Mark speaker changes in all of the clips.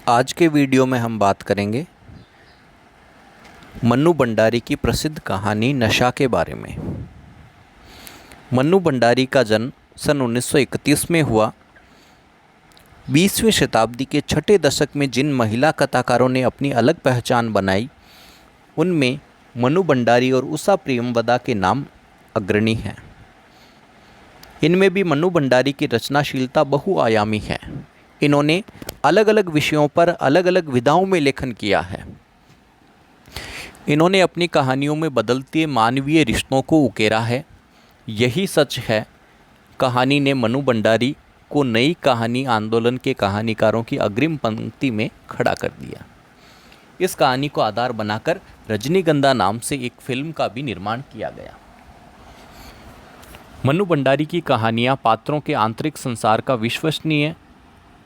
Speaker 1: आज के वीडियो में हम बात करेंगे मन्नू भंडारी की प्रसिद्ध कहानी नशा के बारे में। मन्नू भंडारी का जन्म सन 1931 में हुआ। 20वीं शताब्दी के छठे दशक में जिन महिला कथाकारों ने अपनी अलग पहचान बनाई, उनमें मन्नू भंडारी और उषा प्रियमवदा के नाम अग्रणी हैं। इनमें भी मन्नू भंडारी की रचनाशीलता बहुआयामी है। इन्होंने अलग अलग विषयों पर अलग अलग विधाओं में लेखन किया है। इन्होंने अपनी कहानियों में बदलते मानवीय रिश्तों को उकेरा है। यही सच है कहानी ने मन्नू भंडारी को नई कहानी आंदोलन के कहानीकारों की अग्रिम पंक्ति में खड़ा कर दिया। इस कहानी को आधार बनाकर रजनीगंधा नाम से एक फिल्म का भी निर्माण किया गया। मन्नू भंडारी की कहानियाँ पात्रों के आंतरिक संसार का विश्वसनीय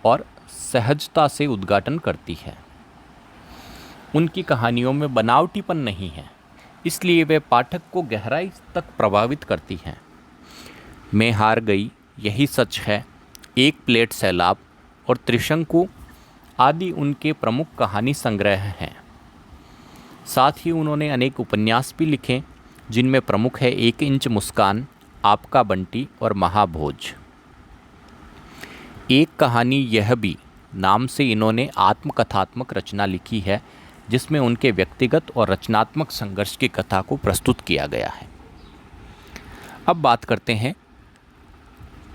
Speaker 1: और सहजता से उद्घाटन करती है। उनकी कहानियों में बनावटीपन नहीं है, इसलिए वे पाठक को गहराई तक प्रभावित करती हैं। मैं हार गई, यही सच है, एक प्लेट सैलाब और त्रिशंकु आदि उनके प्रमुख कहानी संग्रह हैं। साथ ही उन्होंने अनेक उपन्यास भी लिखे, जिनमें प्रमुख है 1 इंच मुस्कान, आपका बंटी और महाभोज। एक कहानी यह भी नाम से इन्होंने आत्मकथात्मक रचना लिखी है, जिसमें उनके व्यक्तिगत और रचनात्मक संघर्ष की कथा को प्रस्तुत किया गया है। अब बात करते हैं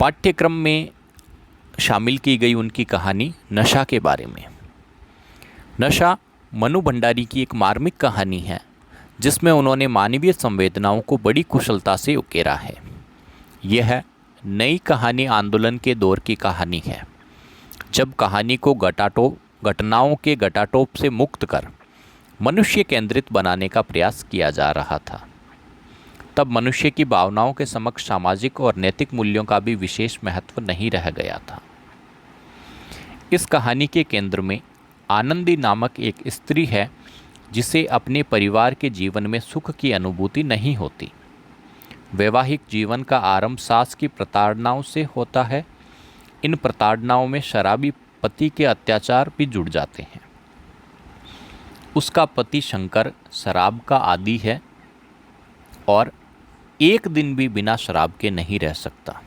Speaker 1: पाठ्यक्रम में शामिल की गई उनकी कहानी नशा के बारे में। नशा मन्नू भंडारी की एक मार्मिक कहानी है, जिसमें उन्होंने मानवीय संवेदनाओं को बड़ी कुशलता से उकेरा है। यह नई कहानी आंदोलन के दौर की कहानी है, जब कहानी को घटनाओं के घटाटोप से मुक्त कर मनुष्य केंद्रित बनाने का प्रयास किया जा रहा था। तब मनुष्य की भावनाओं के समक्ष सामाजिक और नैतिक मूल्यों का भी विशेष महत्व नहीं रह गया था। इस कहानी के केंद्र में आनंदी नामक एक स्त्री है, जिसे अपने परिवार के जीवन में सुख की अनुभूति नहीं होती। वैवाहिक जीवन का आरंभ सास की प्रताड़नाओं से होता है। इन प्रताड़नाओं में शराबी पति के अत्याचार भी जुड़ जाते हैं। उसका पति शंकर शराब का आदी है और एक दिन भी बिना शराब के नहीं रह सकता।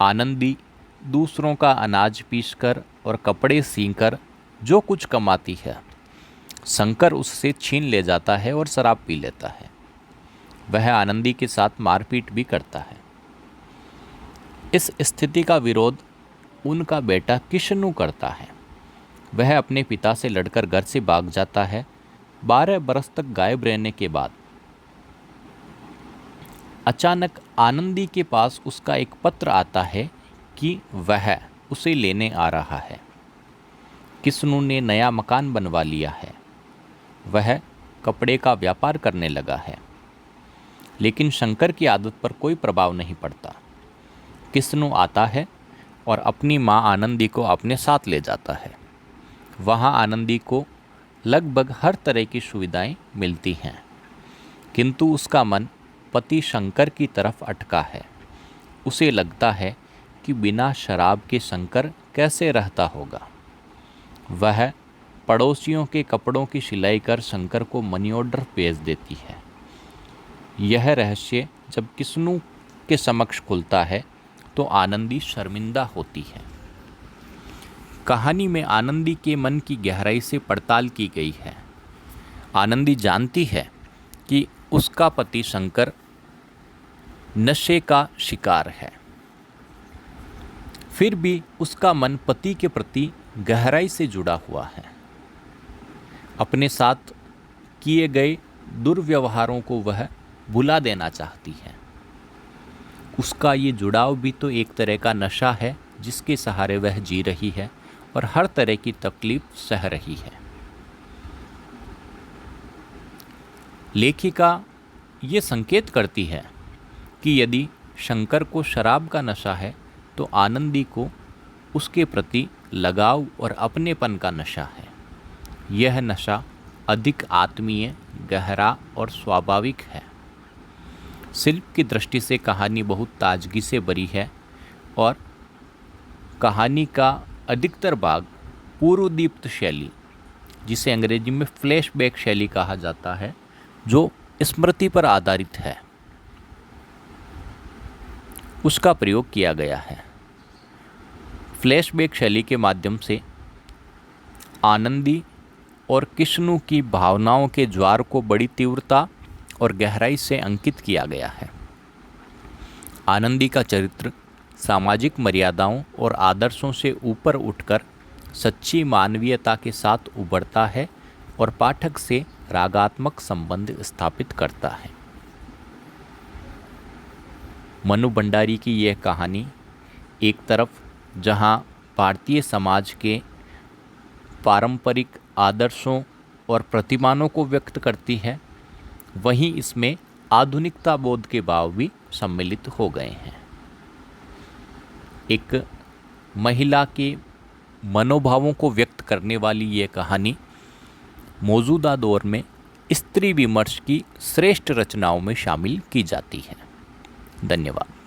Speaker 1: आनंदी दूसरों का अनाज पीसकर और कपड़े सीकर जो कुछ कमाती है, शंकर उससे छीन ले जाता है और शराब पी लेता है। वह आनंदी के साथ मारपीट भी करता है। इस स्थिति का विरोध उनका बेटा किशनु करता है। वह अपने पिता से लड़कर घर से भाग जाता है। 12 बरस तक गायब रहने के बाद अचानक आनंदी के पास उसका एक पत्र आता है कि वह उसे लेने आ रहा है। किशनु ने नया मकान बनवा लिया है। वह कपड़े का व्यापार करने लगा है, लेकिन शंकर की आदत पर कोई प्रभाव नहीं पड़ता। किशनु आता है और अपनी माँ आनंदी को अपने साथ ले जाता है। वहाँ आनंदी को लगभग हर तरह की सुविधाएं मिलती हैं, किंतु उसका मन पति शंकर की तरफ अटका है। उसे लगता है कि बिना शराब के शंकर कैसे रहता होगा। वह पड़ोसियों के कपड़ों की सिलाई कर शंकर को मनी ऑर्डर भेज देती है। यह रहस्य जब किशनु के समक्ष खुलता है तो आनंदी शर्मिंदा होती है। कहानी में आनंदी के मन की गहराई से पड़ताल की गई है। आनंदी जानती है कि उसका पति शंकर नशे का शिकार है, फिर भी उसका मन पति के प्रति गहराई से जुड़ा हुआ है। अपने साथ किए गए दुर्व्यवहारों को वह भुला देना चाहती है। उसका ये जुड़ाव भी तो एक तरह का नशा है, जिसके सहारे वह जी रही है और हर तरह की तकलीफ सह रही है। लेखिका ये संकेत करती है कि यदि शंकर को शराब का नशा है, तो आनंदी को उसके प्रति लगाव और अपनेपन का नशा है। यह नशा अधिक आत्मीय, गहरा और स्वाभाविक है। शिल्प की दृष्टि से कहानी बहुत ताजगी से भरी है और कहानी का अधिकतर भाग पूर्वदीप्त शैली, जिसे अंग्रेजी में फ्लैशबैक शैली कहा जाता है, जो स्मृति पर आधारित है, उसका प्रयोग किया गया है। फ्लैशबैक शैली के माध्यम से आनंदी और किष्णु की भावनाओं के ज्वार को बड़ी तीव्रता और गहराई से अंकित किया गया है। आनंदी का चरित्र सामाजिक मर्यादाओं और आदर्शों से ऊपर उठकर सच्ची मानवीयता के साथ उभरता है और पाठक से रागात्मक संबंध स्थापित करता है। मनु भंडारी की यह कहानी एक तरफ जहां भारतीय समाज के पारंपरिक आदर्शों और प्रतिमानों को व्यक्त करती है, वहीं इसमें आधुनिकता बोध के भाव भी सम्मिलित हो गए हैं। एक महिला के मनोभावों को व्यक्त करने वाली ये कहानी मौजूदा दौर में स्त्री विमर्श की श्रेष्ठ रचनाओं में शामिल की जाती है। धन्यवाद।